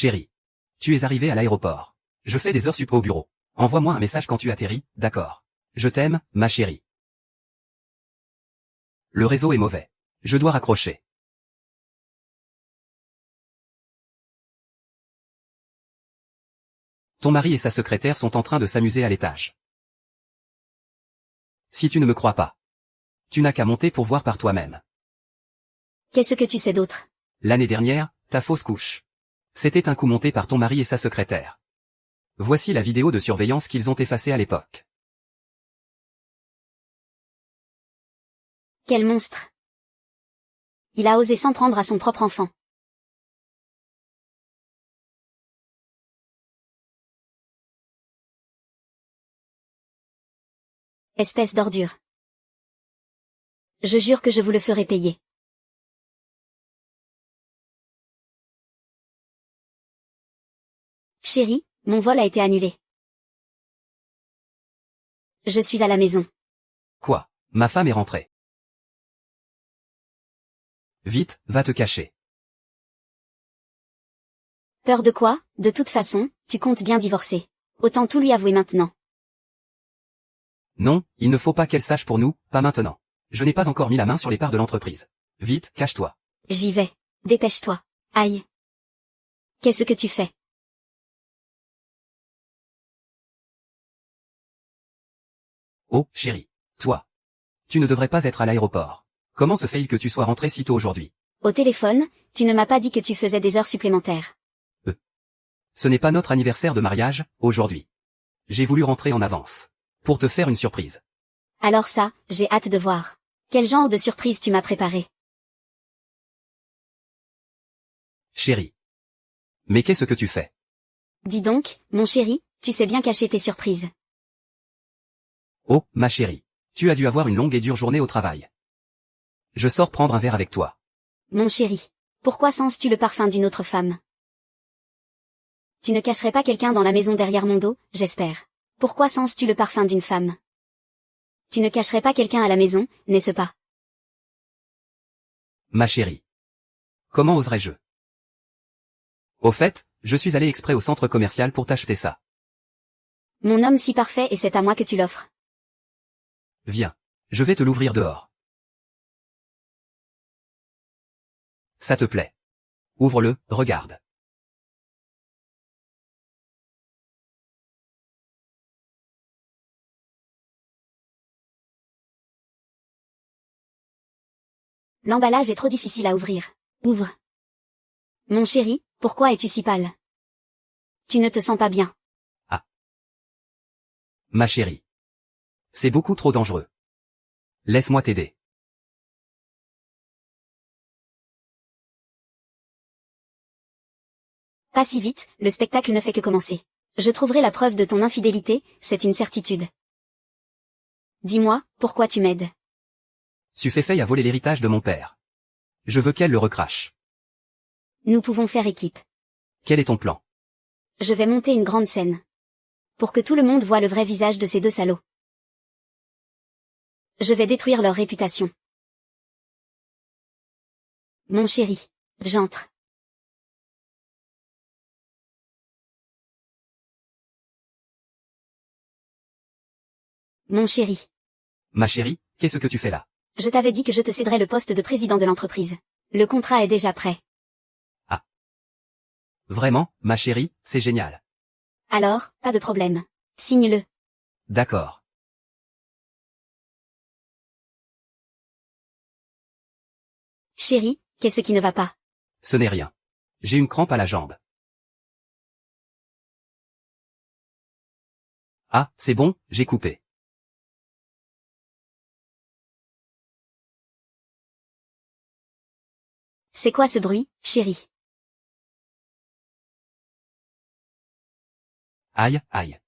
Chérie. Tu es arrivé à l'aéroport. Je fais des heures sup au bureau. Envoie-moi un message quand tu atterris, d'accord. Je t'aime, ma chérie. Le réseau est mauvais. Je dois raccrocher. Ton mari et sa secrétaire sont en train de s'amuser à l'étage. Si tu ne me crois pas, tu n'as qu'à monter pour voir par toi-même. Qu'est-ce que tu sais d'autre? L'année dernière, ta fausse couche. C'était un coup monté par ton mari et sa secrétaire. Voici la vidéo de surveillance qu'ils ont effacée à l'époque. Quel monstre! Il a osé s'en prendre à son propre enfant. Espèce d'ordure. Je jure que je vous le ferai payer. Chérie, mon vol a été annulé. Je suis à la maison. Quoi? Ma femme est rentrée. Vite, va te cacher. Peur de quoi? De toute façon, tu comptes bien divorcer. Autant tout lui avouer maintenant. Non, il ne faut pas qu'elle sache pour nous, pas maintenant. Je n'ai pas encore mis la main sur les parts de l'entreprise. Vite, cache-toi. J'y vais. Dépêche-toi. Aïe. Qu'est-ce que tu fais? Oh, chérie. Toi. Tu ne devrais pas être à l'aéroport. Comment se fait-il que tu sois rentré si tôt aujourd'hui? Au téléphone, tu ne m'as pas dit que tu faisais des heures supplémentaires. Ce n'est pas notre anniversaire de mariage, aujourd'hui. J'ai voulu rentrer en avance. Pour te faire une surprise. Alors ça, j'ai hâte de voir. Quel genre de surprise tu m'as préparé? Chérie. Mais qu'est-ce que tu fais? Dis donc, mon chéri, tu sais bien cacher tes surprises. Oh, ma chérie. Tu as dû avoir une longue et dure journée au travail. Je sors prendre un verre avec toi. Mon chéri. Pourquoi sens-tu le parfum d'une autre femme? Tu ne cacherais pas quelqu'un dans la maison derrière mon dos, j'espère. Pourquoi sens-tu le parfum d'une femme? Tu ne cacherais pas quelqu'un à la maison, n'est-ce pas? Ma chérie. Comment oserais-je? Au fait, je suis allé exprès au centre commercial pour t'acheter ça. Mon homme si parfait et c'est à moi que tu l'offres. Viens. Je vais te l'ouvrir dehors. Ça te plaît? Ouvre-le, regarde. L'emballage est trop difficile à ouvrir. Ouvre. Mon chéri, pourquoi es-tu si pâle? Tu ne te sens pas bien. Ma chérie. C'est beaucoup trop dangereux. Laisse-moi t'aider. Pas si vite, le spectacle ne fait que commencer. Je trouverai la preuve de ton infidélité, c'est une certitude. Dis-moi, pourquoi tu m'aides? Fei a volé l'héritage de mon père. Je veux qu'elle le recrache. Nous pouvons faire équipe. Quel est ton plan? Je vais monter une grande scène. Pour que tout le monde voie le vrai visage de ces deux salauds. Je vais détruire leur réputation. Mon chéri. J'entre. Mon chéri. Ma chérie, qu'est-ce que tu fais là? Je t'avais dit que je te céderais le poste de président de l'entreprise. Le contrat est déjà prêt. Vraiment, ma chérie, c'est génial. Alors, pas de problème. Signe-le. D'accord. Chéri, qu'est-ce qui ne va pas? Ce n'est rien. J'ai une crampe à la jambe. Ah, c'est bon, j'ai coupé. C'est quoi ce bruit, chéri? Aïe, aïe.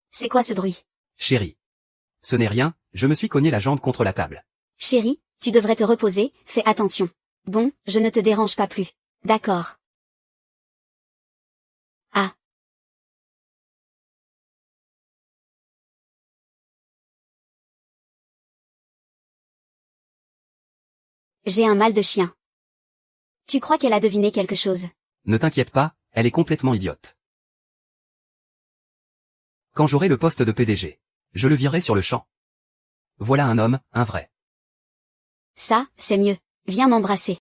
C'est quoi ce bruit? Chérie. Ce n'est rien, je me suis cogné la jambe contre la table. Chéri, tu devrais te reposer, fais attention. Bon, je ne te dérange pas plus. D'accord. Ah. J'ai un mal de chien. Tu crois qu'elle a deviné quelque chose? Ne t'inquiète pas, elle est complètement idiote. Quand j'aurai le poste de PDG, je le virerai sur le champ. Voilà un homme, un vrai. Ça, c'est mieux. Viens m'embrasser.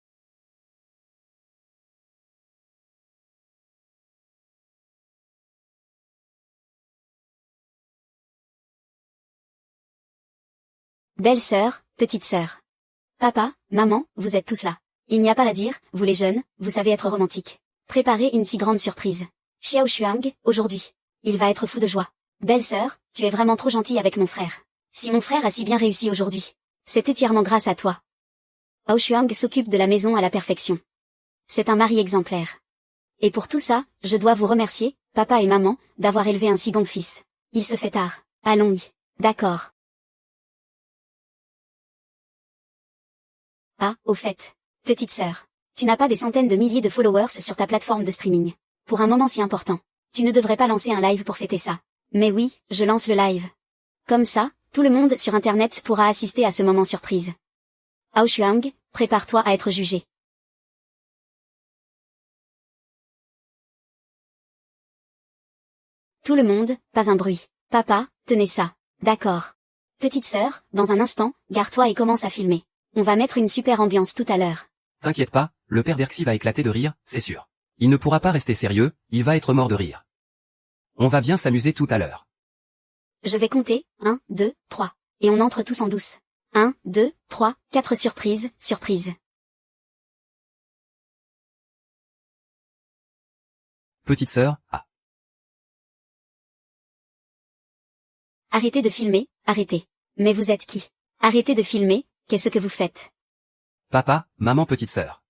Belle sœur, petite sœur. Papa, maman, vous êtes tous là. Il n'y a pas à dire, vous les jeunes, vous savez être romantiques. Préparez une si grande surprise. Xiao Shuang, aujourd'hui. Il va être fou de joie. Belle sœur, tu es vraiment trop gentille avec mon frère. Si mon frère a si bien réussi aujourd'hui, c'est entièrement grâce à toi. Hao Shuang s'occupe de la maison à la perfection. C'est un mari exemplaire. Et pour tout ça, je dois vous remercier, papa et maman, d'avoir élevé un si bon fils. Il se fait tard. Allons-y. D'accord. Ah, au fait. Petite sœur. Tu n'as pas des centaines de milliers de followers sur ta plateforme de streaming. Pour un moment si important. Tu ne devrais pas lancer un live pour fêter ça. Mais oui, je lance le live. Comme ça, tout le monde sur internet pourra assister à ce moment surprise. Hao Shuang, prépare-toi à être jugé. Tout le monde, pas un bruit. Papa, tenez ça. D'accord. Petite sœur, dans un instant, gare-toi et commence à filmer. On va mettre une super ambiance tout à l'heure. T'inquiète pas, le père d'Erxie va éclater de rire, c'est sûr. Il ne pourra pas rester sérieux, il va être mort de rire. On va bien s'amuser tout à l'heure. Je vais compter, 1, 2, 3. Et on entre tous en douce. 1, 2, 3, 4 surprises, surprise. Petite sœur, ah. Arrêtez de filmer, arrêtez. Mais vous êtes qui? Arrêtez de filmer, qu'est-ce que vous faites? Papa, maman, petite sœur.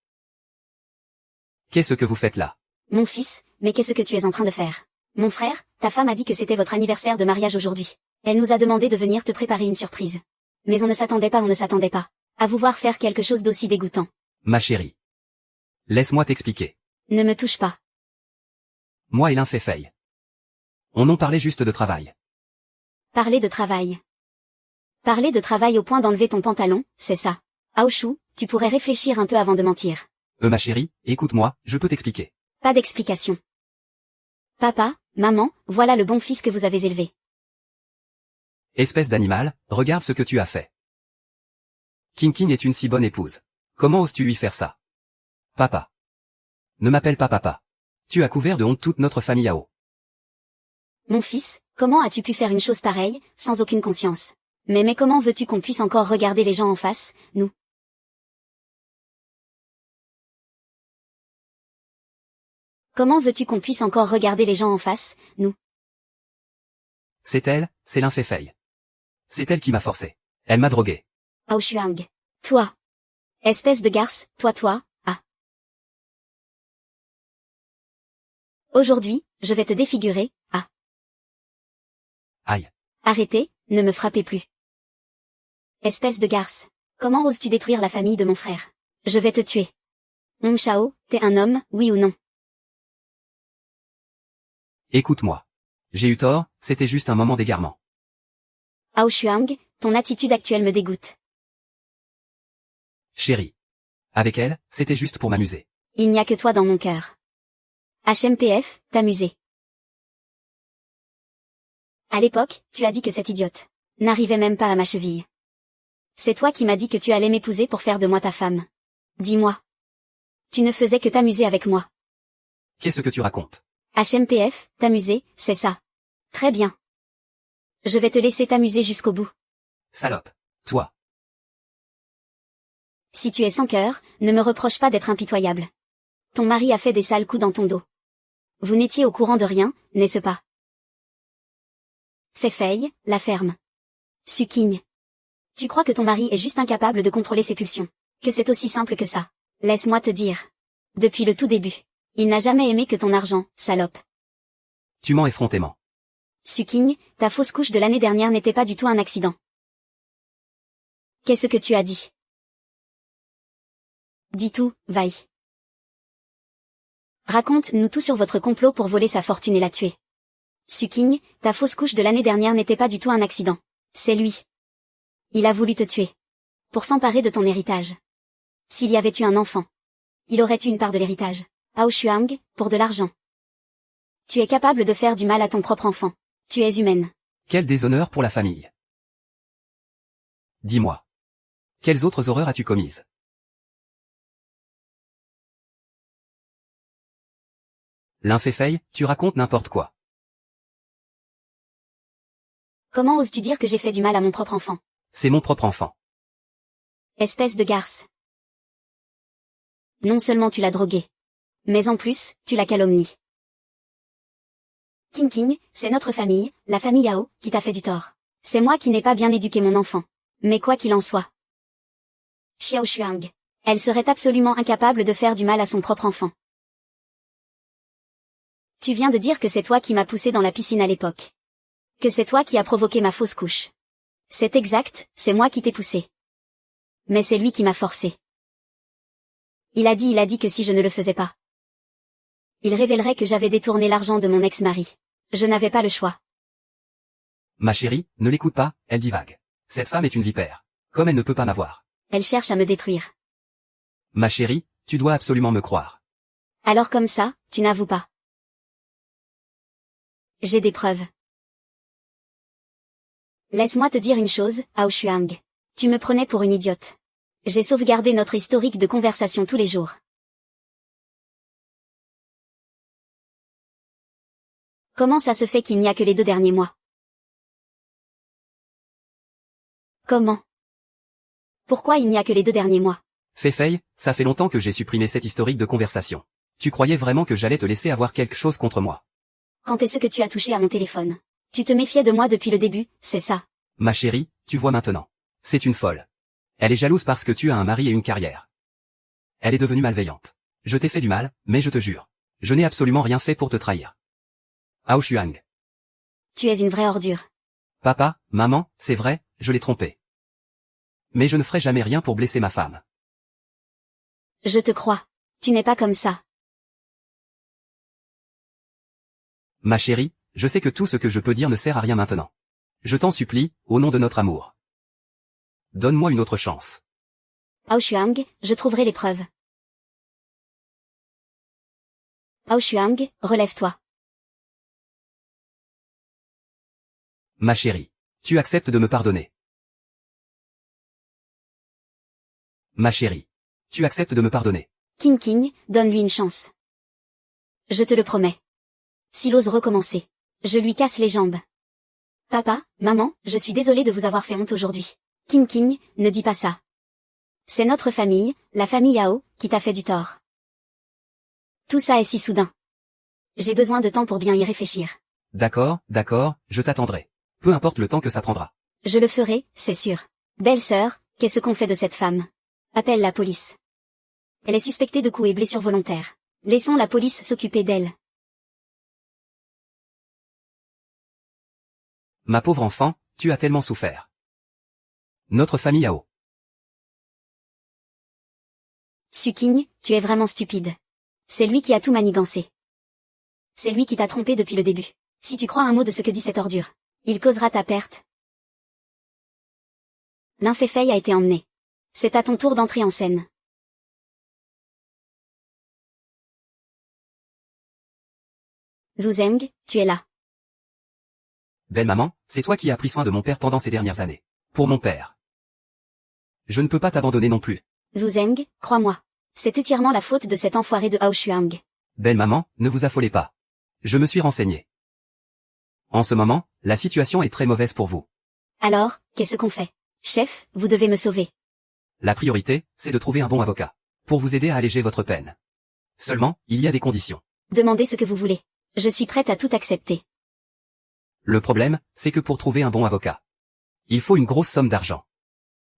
Qu'est-ce que vous faites là? Mon fils, mais qu'est-ce que tu es en train de faire? Mon frère, ta femme a dit que c'était votre anniversaire de mariage aujourd'hui. Elle nous a demandé de venir te préparer une surprise. Mais on ne s'attendait pas à vous voir faire quelque chose d'aussi dégoûtant. Ma chérie. Laisse-moi t'expliquer. Ne me touche pas. Moi et l'inféfeille. On en parlait juste de travail. Parler de travail. Parler de travail au point d'enlever ton pantalon, c'est ça. Aoshu, tu pourrais réfléchir un peu avant de mentir. Ma chérie, écoute-moi, je peux t'expliquer. Pas d'explication. Papa, maman, voilà le bon fils que vous avez élevé. Espèce d'animal, regarde ce que tu as fait. Kinkin est une si bonne épouse. Comment oses-tu lui faire ça? Papa. Ne m'appelle pas papa. Tu as couvert de honte toute notre famille Ao. Mon fils, comment as-tu pu faire une chose pareille, sans aucune conscience? Mais comment veux-tu qu'on puisse encore regarder les gens en face, nous? Comment veux-tu qu'on puisse encore regarder les gens en face, nous? C'est elle, c'est l'inféfeille. C'est elle qui m'a forcé. Elle m'a drogué. Hao Shuang. Toi. Espèce de garce, toi, ah. Aujourd'hui, je vais te défigurer, ah. Aïe. Arrêtez, ne me frappez plus. Espèce de garce. Comment oses-tu détruire la famille de mon frère? Je vais te tuer. Hong Shao, t'es un homme, oui ou non? Écoute-moi. J'ai eu tort, c'était juste un moment d'égarement. Hao Shuang, ton attitude actuelle me dégoûte. Chérie. Avec elle, c'était juste pour m'amuser. Il n'y a que toi dans mon cœur. HMPF, t'amuser. À l'époque, tu as dit que cette idiote n'arrivait même pas à ma cheville. C'est toi qui m'as dit que tu allais m'épouser pour faire de moi ta femme. Dis-moi. Tu ne faisais que t'amuser avec moi. Qu'est-ce que tu racontes? HMPF, t'amuser, c'est ça. Très bien. Je vais te laisser t'amuser jusqu'au bout. Salope. Toi. Si tu es sans cœur, ne me reproche pas d'être impitoyable. Ton mari a fait des sales coups dans ton dos. Vous n'étiez au courant de rien, n'est-ce pas? Féfeille, la ferme. Sukigne. Tu crois que ton mari est juste incapable de contrôler ses pulsions? Que c'est aussi simple que ça? Laisse-moi te dire. Depuis le tout début. Il n'a jamais aimé que ton argent, salope. Tu mens effrontément. Sukigne, ta fausse couche de l'année dernière n'était pas du tout un accident. Qu'est-ce que tu as dit? Dis tout, vaille. Raconte-nous tout sur votre complot pour voler sa fortune et la tuer. Sukigne, ta fausse couche de l'année dernière n'était pas du tout un accident. C'est lui. Il a voulu te tuer. Pour s'emparer de ton héritage. S'il y avait eu un enfant. Il aurait eu une part de l'héritage. Ao Shuang, pour de l'argent. Tu es capable de faire du mal à ton propre enfant. Tu es humaine. Quel déshonneur pour la famille. Dis-moi. Quelles autres horreurs as-tu commises? Lin Fei, tu racontes n'importe quoi. Comment oses-tu dire que j'ai fait du mal à mon propre enfant? C'est mon propre enfant. Espèce de garce. Non seulement tu l'as drogué, mais en plus, tu l'as calomnie. King, c'est notre famille, la famille Yao, qui t'a fait du tort. C'est moi qui n'ai pas bien éduqué mon enfant. Mais quoi qu'il en soit. Xiao Shuang. Elle serait absolument incapable de faire du mal à son propre enfant. Tu viens de dire que c'est toi qui m'as poussé dans la piscine à l'époque. Que c'est toi qui as provoqué ma fausse couche. C'est exact, c'est moi qui t'ai poussé. Mais c'est lui qui m'a forcé. Il a dit que si je ne le faisais pas, il révélerait que j'avais détourné l'argent de mon ex-mari. Je n'avais pas le choix. Ma chérie, ne l'écoute pas, elle divague. Cette femme est une vipère. Comme elle ne peut pas m'avoir. Elle cherche à me détruire. Ma chérie, tu dois absolument me croire. Alors comme ça, tu n'avoues pas. J'ai des preuves. Laisse-moi te dire une chose, Ao Shuang. Tu me prenais pour une idiote. J'ai sauvegardé notre historique de conversation tous les jours. Comment ça se fait qu'il n'y a que les 2 derniers mois? Comment? Pourquoi il n'y a que les 2 derniers mois? Fei, ça fait longtemps que j'ai supprimé cet historique de conversation. Tu croyais vraiment que j'allais te laisser avoir quelque chose contre moi? Quand est-ce que tu as touché à mon téléphone? Tu te méfiais de moi depuis le début, c'est ça? Ma chérie, tu vois maintenant. C'est une folle. Elle est jalouse parce que tu as un mari et une carrière. Elle est devenue malveillante. Je t'ai fait du mal, mais je te jure. Je n'ai absolument rien fait pour te trahir. Ao Shuang. Tu es une vraie ordure. Papa, maman, c'est vrai, je l'ai trompé. Mais je ne ferai jamais rien pour blesser ma femme. Je te crois. Tu n'es pas comme ça. Ma chérie, je sais que tout ce que je peux dire ne sert à rien maintenant. Je t'en supplie, au nom de notre amour. Donne-moi une autre chance. Ao Shuang, je trouverai les preuves. Ao Shuang, relève-toi. Ma chérie, tu acceptes de me pardonner. Ma chérie, tu acceptes de me pardonner. King, donne-lui une chance. Je te le promets. S'il ose recommencer, je lui casse les jambes. Papa, maman, je suis désolée de vous avoir fait honte aujourd'hui. King, ne dis pas ça. C'est notre famille, la famille Yao, qui t'a fait du tort. Tout ça est si soudain. J'ai besoin de temps pour bien y réfléchir. D'accord, je t'attendrai. Peu importe le temps que ça prendra. Je le ferai, c'est sûr. Belle-sœur, qu'est-ce qu'on fait de cette femme? Appelle la police. Elle est suspectée de coups et blessures volontaires. Laissons la police s'occuper d'elle. Ma pauvre enfant, tu as tellement souffert. Notre famille Yao. Suking, tu es vraiment stupide. C'est lui qui a tout manigancé. C'est lui qui t'a trompé depuis le début. Si tu crois un mot de ce que dit cette ordure, il causera ta perte. Lin Fei a été emmené. C'est à ton tour d'entrer en scène. Zhu Zeng, tu es là. Belle maman, c'est toi qui as pris soin de mon père pendant ces dernières années. Pour mon père. Je ne peux pas t'abandonner non plus. Zhu Zeng, crois-moi. C'est entièrement la faute de cet enfoiré de Ao Shuang. Belle maman, ne vous affolez pas. Je me suis renseigné. En ce moment, la situation est très mauvaise pour vous. Alors, qu'est-ce qu'on fait? Chef, vous devez me sauver. La priorité, c'est de trouver un bon avocat. Pour vous aider à alléger votre peine. Seulement, il y a des conditions. Demandez ce que vous voulez. Je suis prête à tout accepter. Le problème, c'est que pour trouver un bon avocat, il faut une grosse somme d'argent.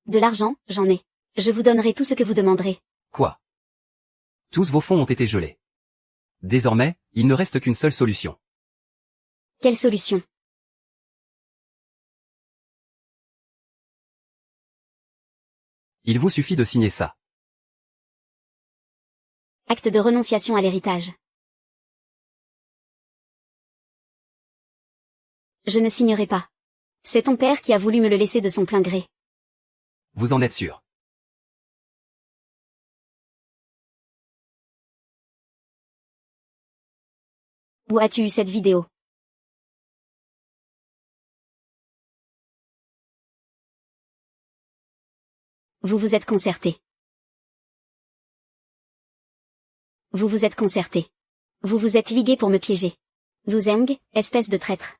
De l'argent, j'en ai. Je vous donnerai tout ce que vous demanderez. Quoi? Tous vos fonds ont été gelés. Désormais, il ne reste qu'une seule solution. Quelle solution? Il vous suffit de signer ça. Acte de renonciation à l'héritage. Je ne signerai pas. C'est ton père qui a voulu me le laisser de son plein gré. Vous en êtes sûr? Où as-tu eu cette vidéo? Vous vous êtes concerté. Vous vous êtes concerté. Vous vous êtes ligué pour me piéger. Wu Zheng, espèce de traître.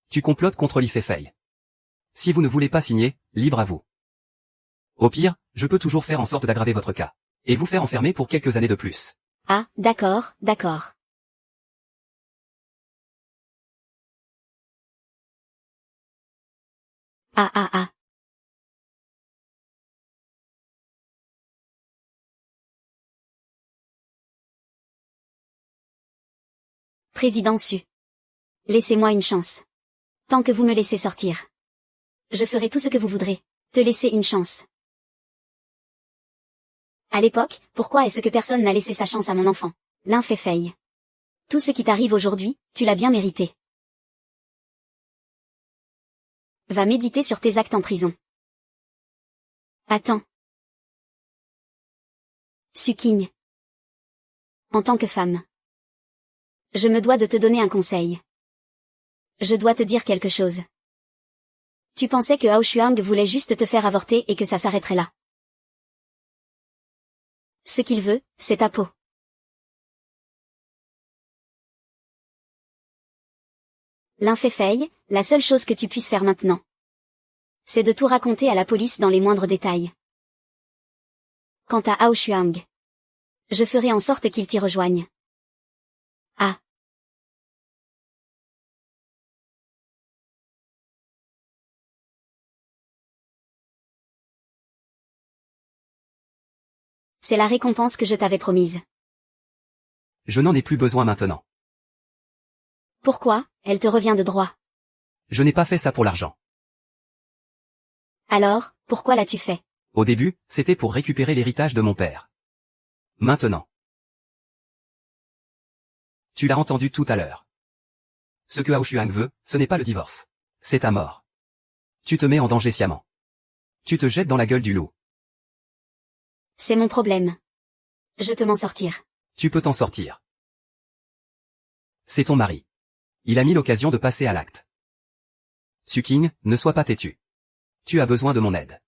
Tu complotes contre Li Fei. Si vous ne voulez pas signer, libre à vous. Au pire, je peux toujours faire en sorte d'aggraver votre cas. Et vous faire enfermer pour quelques années de plus. Ah, d'accord, d'accord. Ah ah ah. Président Su. Laissez-moi une chance. Tant que vous me laissez sortir. Je ferai tout ce que vous voudrez. Te laisser une chance. À l'époque, pourquoi est-ce que personne n'a laissé sa chance à mon enfant? Lin Fei. Tout ce qui t'arrive aujourd'hui, tu l'as bien mérité. Va méditer sur tes actes en prison. Attends. Su Qing. En tant que femme. Je me dois de te donner un conseil. Je dois te dire quelque chose. Tu pensais que Hao Shuang voulait juste te faire avorter et que ça s'arrêterait là. Ce qu'il veut, c'est ta peau. Lin Fei, la seule chose que tu puisses faire maintenant, c'est de tout raconter à la police dans les moindres détails. Quant à Hao Shuang, je ferai en sorte qu'il t'y rejoigne. Ah. C'est la récompense que je t'avais promise. Je n'en ai plus besoin maintenant. Pourquoi? Elle te revient de droit. Je n'ai pas fait ça pour l'argent. Alors, pourquoi l'as-tu fait? Au début, c'était pour récupérer l'héritage de mon père. Maintenant. Tu l'as entendu tout à l'heure. Ce que Hao Shuang veut, ce n'est pas le divorce. C'est ta mort. Tu te mets en danger sciemment. Tu te jettes dans la gueule du loup. C'est mon problème. Je peux m'en sortir. Tu peux t'en sortir. C'est ton mari. Il a mis l'occasion de passer à l'acte. Su Qing, ne sois pas têtu. Tu as besoin de mon aide.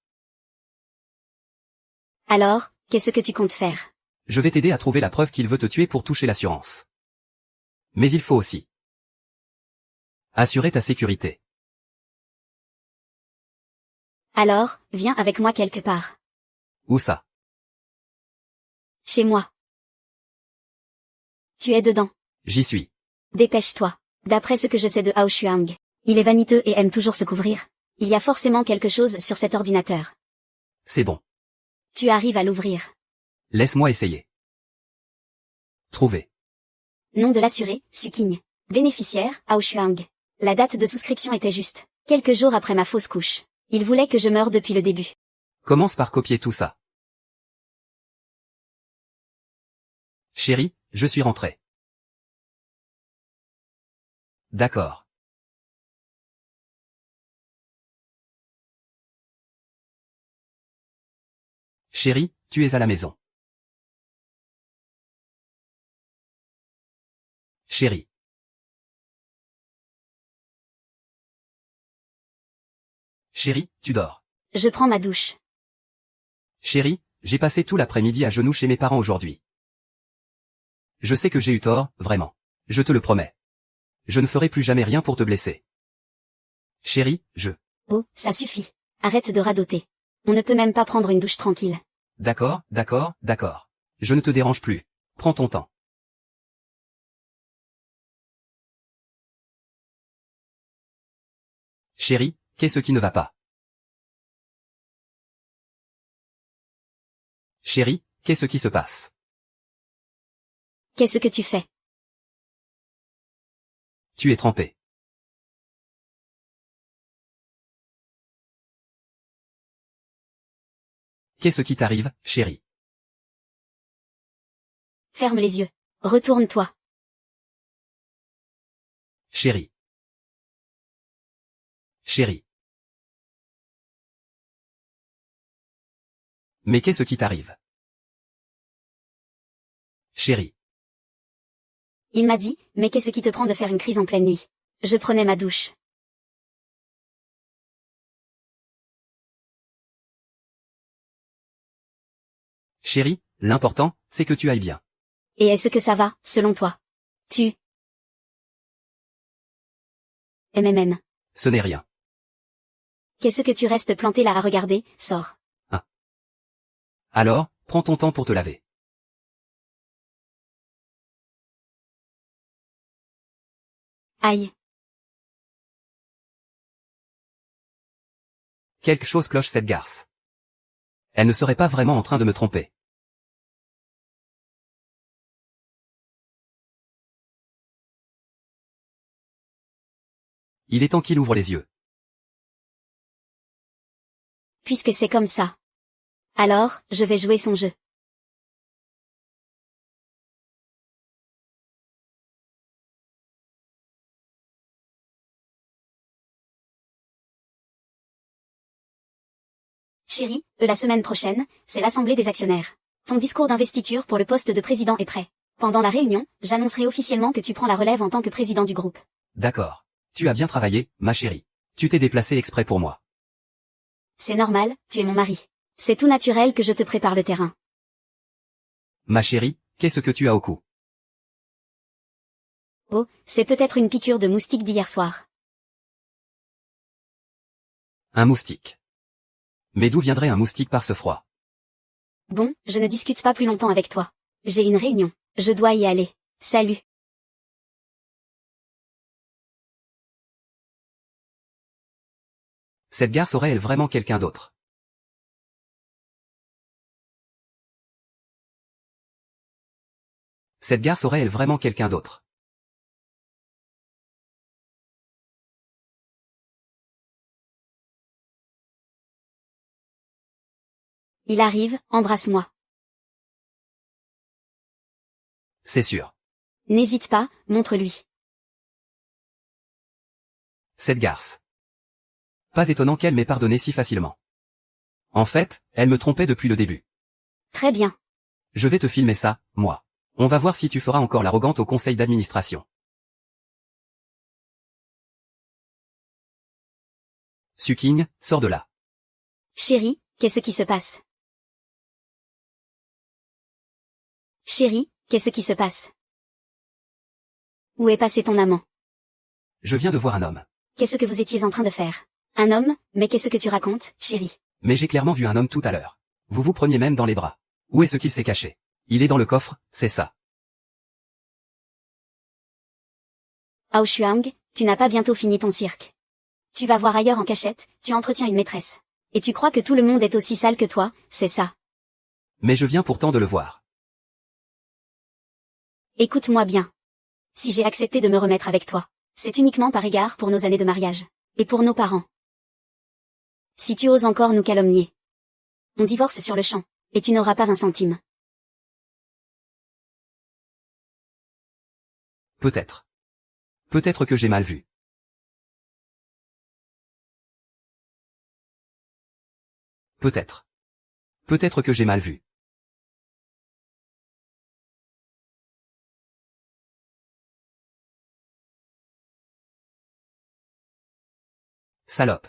Alors, qu'est-ce que tu comptes faire? Je vais t'aider à trouver la preuve qu'il veut te tuer pour toucher l'assurance. Mais il faut aussi assurer ta sécurité. Alors, viens avec moi quelque part. Où ça? Chez moi. Tu es dedans. J'y suis. Dépêche-toi. D'après ce que je sais de Hao Shuang, il est vaniteux et aime toujours se couvrir. Il y a forcément quelque chose sur cet ordinateur. C'est bon. Tu arrives à l'ouvrir. Laisse-moi essayer. Trouver. Nom de l'assuré, Su Qing. Bénéficiaire, Hao Shuang. La date de souscription était juste. Quelques jours après ma fausse couche. Il voulait que je meure depuis le début. Commence par copier tout ça. Chérie, je suis rentré. D'accord. Chérie, tu es à la maison. Chérie. Chérie, tu dors. Je prends ma douche. Chérie, j'ai passé tout l'après-midi à genoux chez mes parents aujourd'hui. Je sais que j'ai eu tort, vraiment. Je te le promets. Je ne ferai plus jamais rien pour te blesser. Chérie, Oh, ça suffit. Arrête de radoter. On ne peut même pas prendre une douche tranquille. D'accord, d'accord, d'accord. Je ne te dérange plus. Prends ton temps. Chérie, qu'est-ce qui ne va pas? Chérie, qu'est-ce qui se passe? Qu'est-ce que tu fais? Tu es trempé. Qu'est-ce qui t'arrive, chérie? Ferme les yeux. Retourne-toi. Chérie. Chérie. Mais qu'est-ce qui t'arrive? Chérie. Il m'a dit, mais qu'est-ce qui te prend de faire une crise en pleine nuit? Je prenais ma douche. Chérie, l'important, c'est que tu ailles bien. Et est-ce que ça va, selon toi? Tu... MMM. Ce n'est rien. Qu'est-ce que tu restes planté là à regarder? Sors. Alors, prends ton temps pour te laver. Aïe. Quelque chose cloche cette garce. Elle ne serait pas vraiment en train de me tromper. Il est temps qu'il ouvre les yeux. Puisque c'est comme ça. Alors, je vais jouer son jeu. Chérie, la semaine prochaine, c'est l'assemblée des actionnaires. Ton discours d'investiture pour le poste de président est prêt. Pendant la réunion, j'annoncerai officiellement que tu prends la relève en tant que président du groupe. D'accord. Tu as bien travaillé, ma chérie. Tu t'es déplacée exprès pour moi. C'est normal, tu es mon mari. C'est tout naturel que je te prépare le terrain. Ma chérie, qu'est-ce que tu as au cou? Oh, c'est peut-être une piqûre de moustique d'hier soir. Un moustique. Mais d'où viendrait un moustique par ce froid? Bon, je ne discute pas plus longtemps avec toi. J'ai une réunion. Je dois y aller. Salut. Cette garce aurait-elle vraiment quelqu'un d'autre? Cette garce aurait-elle vraiment quelqu'un d'autre? Il arrive, embrasse-moi. C'est sûr. N'hésite pas, montre-lui. Cette garce. Pas étonnant qu'elle m'ait pardonné si facilement. En fait, elle me trompait depuis le début. Très bien. Je vais te filmer ça, moi. On va voir si tu feras encore l'arrogante au conseil d'administration. Suking, sors de là. Chérie, qu'est-ce qui se passe? Chérie, qu'est-ce qui se passe? Où est passé ton amant? Je viens de voir un homme. Qu'est-ce que vous étiez en train de faire? Un homme? Mais qu'est-ce que tu racontes, chérie? Mais j'ai clairement vu un homme tout à l'heure. Vous vous preniez même dans les bras. Où est-ce qu'il s'est caché? Il est dans le coffre, c'est ça. Ao Shuang, tu n'as pas bientôt fini ton cirque. Tu vas voir ailleurs en cachette, tu entretiens une maîtresse. Et tu crois que tout le monde est aussi sale que toi, c'est ça. Mais je viens pourtant de le voir. Écoute-moi bien. Si j'ai accepté de me remettre avec toi, c'est uniquement par égard pour nos années de mariage. Et pour nos parents. Si tu oses encore nous calomnier, on divorce sur le champ, et tu n'auras pas un centime. Peut-être. Peut-être que j'ai mal vu. Peut-être. Peut-être que j'ai mal vu. Salope.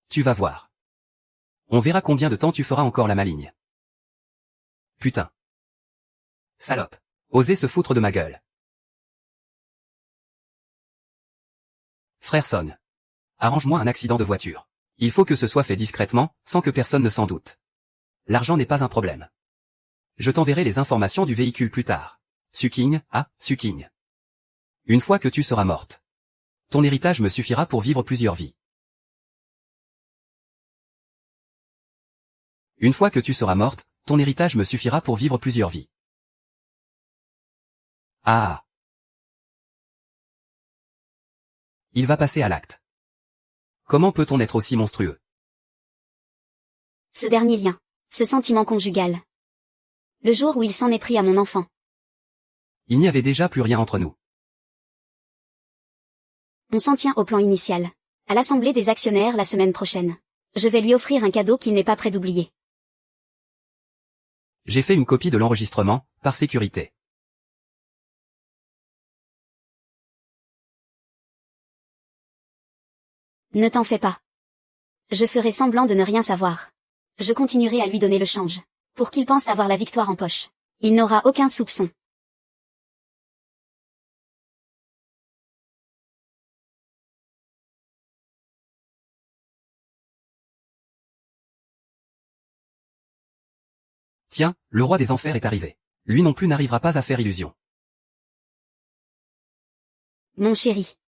Tu vas voir. On verra combien de temps tu feras encore la maligne. Putain. Salope. Osez se foutre de ma gueule. Frère Son. Arrange-moi un accident de voiture. Il faut que ce soit fait discrètement, sans que personne ne s'en doute. L'argent n'est pas un problème. Je t'enverrai les informations du véhicule plus tard. Suking, Suking. Une fois que tu seras morte. Ton héritage me suffira pour vivre plusieurs vies. Une fois que tu seras morte, ton héritage me suffira pour vivre plusieurs vies. Ah. Il va passer à l'acte. Comment peut-on être aussi monstrueux? Ce dernier lien. Ce sentiment conjugal. Le jour où il s'en est pris à mon enfant. Il n'y avait déjà plus rien entre nous. On s'en tient au plan initial. À l'assemblée des actionnaires la semaine prochaine. Je vais lui offrir un cadeau qu'il n'est pas prêt d'oublier. J'ai fait une copie de l'enregistrement, par sécurité. Ne t'en fais pas. Je ferai semblant de ne rien savoir. Je continuerai à lui donner le change. Pour qu'il pense avoir la victoire en poche. Il n'aura aucun soupçon. Tiens, le roi des enfers est arrivé. Lui non plus n'arrivera pas à faire illusion. Mon chéri.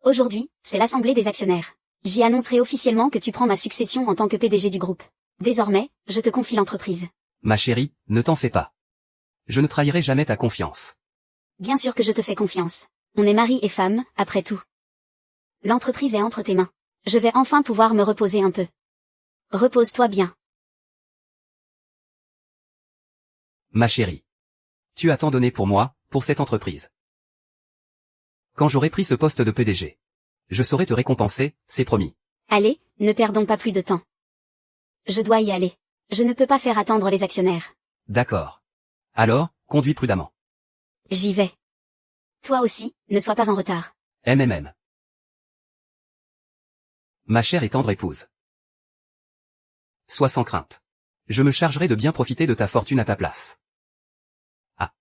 Aujourd'hui, c'est l'assemblée des actionnaires. J'y annoncerai officiellement que tu prends ma succession en tant que PDG du groupe. Désormais, je te confie l'entreprise. Ma chérie, ne t'en fais pas. Je ne trahirai jamais ta confiance. Bien sûr que je te fais confiance. On est mari et femme, après tout. L'entreprise est entre tes mains. Je vais enfin pouvoir me reposer un peu. Repose-toi bien. Ma chérie. Tu as tant donné pour moi, pour cette entreprise. Quand j'aurai pris ce poste de PDG, je saurai te récompenser, c'est promis. Allez, ne perdons pas plus de temps. Je dois y aller. Je ne peux pas faire attendre les actionnaires. D'accord. Alors, conduis prudemment. J'y vais. Toi aussi, ne sois pas en retard. MMM. Ma chère et tendre épouse. Sois sans crainte. Je me chargerai de bien profiter de ta fortune à ta place. Ah.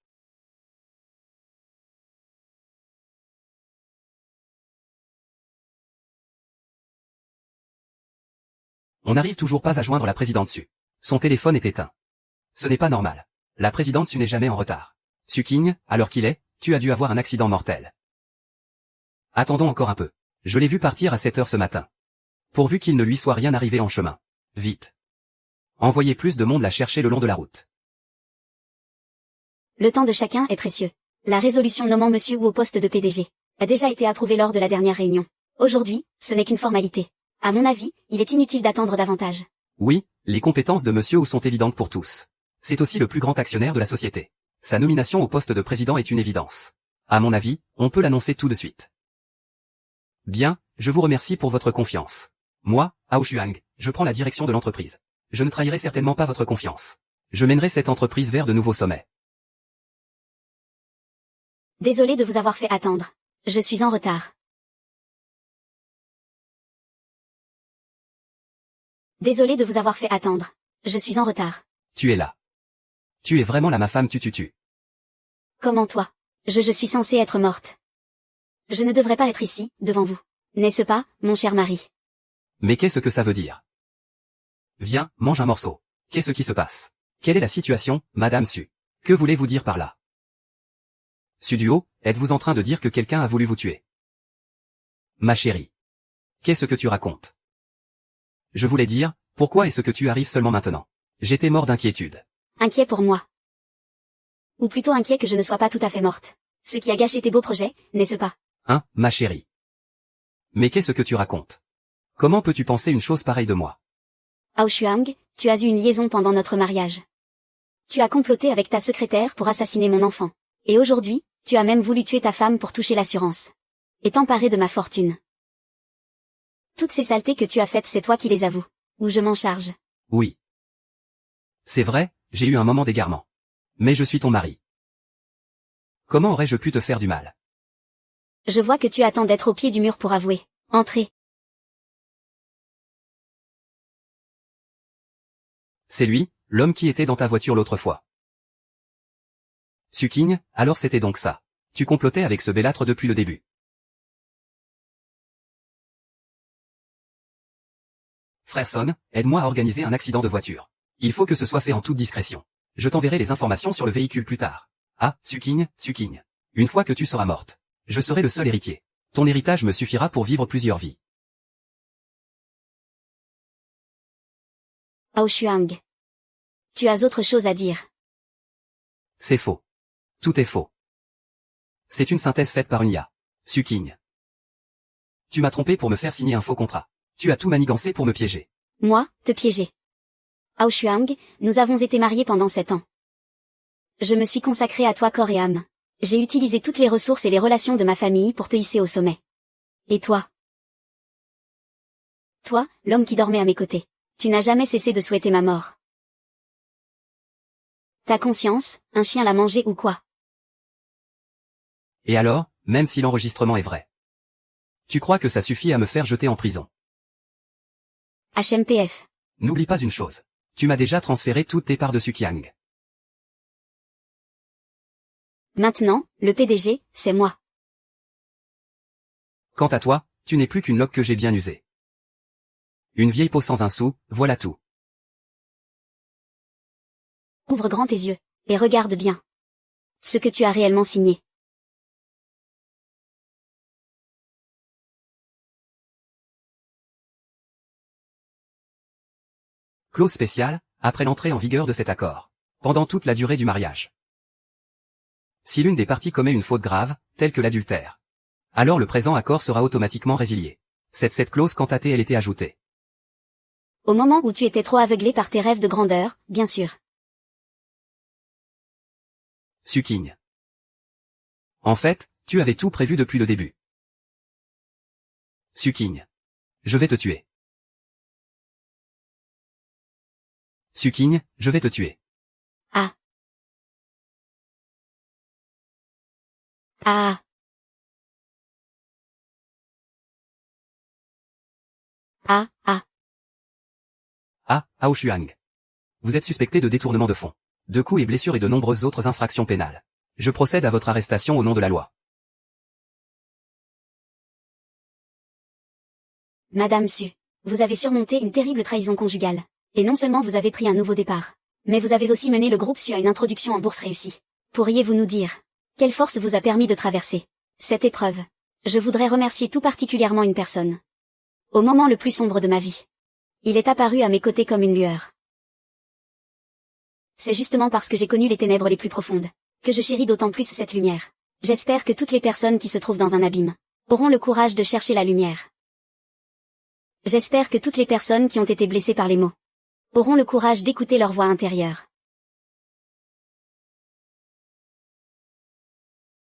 On n'arrive toujours pas à joindre la présidente Su. Son téléphone est éteint. Ce n'est pas normal. La présidente Su n'est jamais en retard. Su King, à l'heure qu'il est, tu as dû avoir un accident mortel. Attendons encore un peu. Je l'ai vu partir à 7 heures ce matin. Pourvu qu'il ne lui soit rien arrivé en chemin. Vite. Envoyez plus de monde la chercher le long de la route. Le temps de chacun est précieux. La résolution nommant Monsieur Wu au poste de PDG a déjà été approuvée lors de la dernière réunion. Aujourd'hui, ce n'est qu'une formalité. À mon avis, il est inutile d'attendre davantage. Oui, les compétences de Monsieur Wu sont évidentes pour tous. C'est aussi le plus grand actionnaire de la société. Sa nomination au poste de président est une évidence. À mon avis, on peut l'annoncer tout de suite. Bien, je vous remercie pour votre confiance. Moi, Hao Shuang, je prends la direction de l'entreprise. Je ne trahirai certainement pas votre confiance. Je mènerai cette entreprise vers de nouveaux sommets. Désolé de vous avoir fait attendre. Je suis en retard. Désolé de vous avoir fait attendre. Je suis en retard. Tu es là. Tu es vraiment là ma femme tu. Comment toi? Je suis censée être morte. Je ne devrais pas être ici, devant vous. N'est-ce pas, mon cher mari? Mais qu'est-ce que ça veut dire? Viens, mange un morceau. Qu'est-ce qui se passe? Quelle est la situation, Madame Su? Que voulez-vous dire par là? Su Duo, êtes-vous en train de dire que quelqu'un a voulu vous tuer? Ma chérie. Qu'est-ce que tu racontes? Je voulais dire, pourquoi est-ce que tu arrives seulement maintenant? J'étais mort d'inquiétude. Inquiet pour moi. Ou plutôt inquiet que je ne sois pas tout à fait morte. Ce qui a gâché tes beaux projets, n'est-ce pas? Hein, ma chérie? Mais qu'est-ce que tu racontes? Comment peux-tu penser une chose pareille de moi? Hao Shuang, tu as eu une liaison pendant notre mariage. Tu as comploté avec ta secrétaire pour assassiner mon enfant. Et aujourd'hui, tu as même voulu tuer ta femme pour toucher l'assurance. Et t'emparer de ma fortune. Toutes ces saletés que tu as faites, c'est toi qui les avoues. Ou je m'en charge. Oui. C'est vrai, j'ai eu un moment d'égarement. Mais je suis ton mari. Comment aurais-je pu te faire du mal? Je vois que tu attends d'être au pied du mur pour avouer. Entrez. C'est lui, l'homme qui était dans ta voiture l'autre fois. Su King, alors c'était donc ça. Tu complotais avec ce bellâtre depuis le début. Frère Son, aide-moi à organiser un accident de voiture. Il faut que ce soit fait en toute discrétion. Je t'enverrai les informations sur le véhicule plus tard. Ah, Su King. Une fois que tu seras morte, je serai le seul héritier. Ton héritage me suffira pour vivre plusieurs vies. Hao Shuang. Tu as autre chose à dire. C'est faux. Tout est faux. C'est une synthèse faite par une IA. Su King. Tu m'as trompé pour me faire signer un faux contrat. Tu as tout manigancé pour me piéger. Moi, te piéger. Hao Shuang, nous avons été mariés pendant 7 ans. Je me suis consacré à toi corps et âme. J'ai utilisé toutes les ressources et les relations de ma famille pour te hisser au sommet. Et toi? Toi, l'homme qui dormait à mes côtés. Tu n'as jamais cessé de souhaiter ma mort. Ta conscience, un chien l'a mangé ou quoi? Et alors, même si l'enregistrement est vrai. Tu crois que ça suffit à me faire jeter en prison? HMPF. N'oublie pas une chose. Tu m'as déjà transféré toutes tes parts de Sukiang. Maintenant, le PDG, c'est moi. Quant à toi, tu n'es plus qu'une loque que j'ai bien usée. Une vieille peau sans un sou, voilà tout. Ouvre grand tes yeux, et regarde bien. Ce que tu as réellement signé. Clause spéciale, après l'entrée en vigueur de cet accord. Pendant toute la durée du mariage. Si l'une des parties commet une faute grave, telle que l'adultère, alors le présent accord sera automatiquement résilié. Cette clause quant à elle était ajoutée. Au moment où tu étais trop aveuglé par tes rêves de grandeur, bien sûr. Suking. En fait, tu avais tout prévu depuis le début. Suking. Je vais te tuer. Suking, je vais te tuer. Ah. Ah. Ah, ah. Ah, Ao Shuang. Vous êtes suspecté de détournement de fonds, de coups et blessures et de nombreuses autres infractions pénales. Je procède à votre arrestation au nom de la loi. Madame Su, vous avez surmonté une terrible trahison conjugale. Et non seulement vous avez pris un nouveau départ, mais vous avez aussi mené le groupe Su à une introduction en bourse réussie. Pourriez-vous nous dire quelle force vous a permis de traverser cette épreuve? Je voudrais remercier tout particulièrement une personne. Au moment le plus sombre de ma vie, il est apparu à mes côtés comme une lueur. C'est justement parce que j'ai connu les ténèbres les plus profondes que je chéris d'autant plus cette lumière. J'espère que toutes les personnes qui se trouvent dans un abîme auront le courage de chercher la lumière. J'espère que toutes les personnes qui ont été blessées par les mots auront le courage d'écouter leur voix intérieure.